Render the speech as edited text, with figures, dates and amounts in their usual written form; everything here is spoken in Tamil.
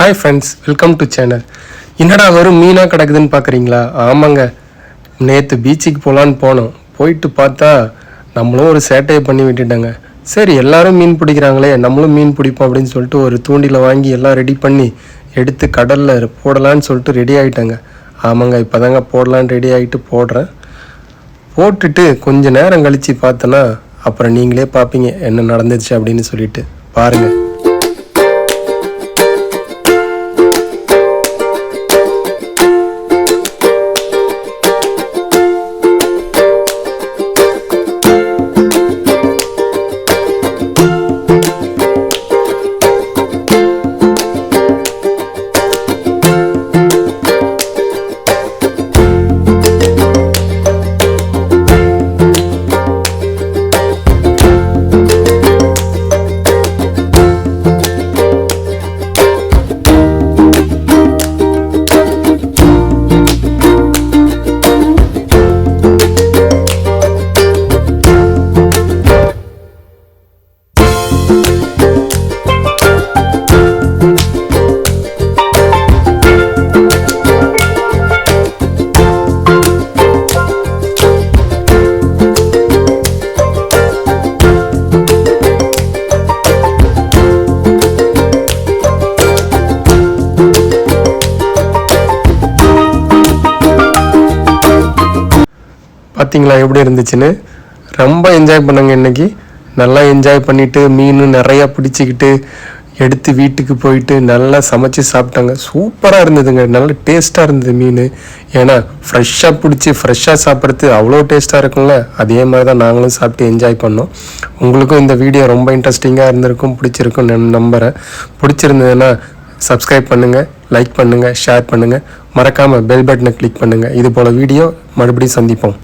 Hi friends, welcome to channel. என்னடா வெறும் மீனாக கிடக்குதுன்னு பார்க்குறீங்களா? ஆமாங்க, நேற்று பீச்சுக்கு போகலான்னு போனோம். போயிட்டு பார்த்தா நம்மளும் ஒரு சேட்டையை பண்ணி விட்டுட்டாங்க. சரி, எல்லாரும் மீன் பிடிக்கிறாங்களே, நம்மளும் மீன் பிடிப்போம் அப்படின்னு சொல்லிட்டு ஒரு தூண்டில் வாங்கி எல்லாம் ரெடி பண்ணி எடுத்து கடலில் போடலான்னு சொல்லிட்டு ரெடி ஆகிட்டாங்க. ஆமாங்க, இப்போ தாங்க போடலான்னு ரெடி ஆகிட்டு போடுறேன். போட்டுட்டு கொஞ்சம் நேரம் கழித்து பார்த்தோன்னா அப்புறம் நீங்களே பார்ப்பீங்க என்ன நடந்துச்சு அப்படின்னு சொல்லிட்டு. பாருங்கள். பார்த்தீங்களா எப்படி இருந்துச்சுன்னு? ரொம்ப என்ஜாய் பண்ணுங்க. இன்றைக்கி நல்லா என்ஜாய் பண்ணிவிட்டு மீன் நிறையா பிடிச்சிக்கிட்டு எடுத்து வீட்டுக்கு போயிட்டு நல்லா சமைச்சு சாப்பிட்டாங்க. சூப்பராக இருந்ததுங்க, நல்ல டேஸ்ட்டாக இருந்தது மீன். ஏன்னா ஃப்ரெஷ்ஷாக பிடிச்சி ஃப்ரெஷ்ஷாக சாப்பிட்றது அவ்வளோ டேஸ்ட்டாக இருக்கும்ல, அதே மாதிரி தான் நாங்களும் சாப்பிட்டு என்ஜாய் பண்ணோம். உங்களுக்கும் இந்த வீடியோ ரொம்ப இன்ட்ரெஸ்டிங்காக இருந்திருக்கும், பிடிச்சிருக்கும் நம்புகிறேன். பிடிச்சிருந்ததுன்னா சப்ஸ்கிரைப் பண்ணுங்கள், லைக் பண்ணுங்கள், ஷேர் பண்ணுங்கள், மறக்காமல் பெல் பட்டனை கிளிக் பண்ணுங்கள். இது போல் வீடியோ மறுபடியும் சந்திப்போம்.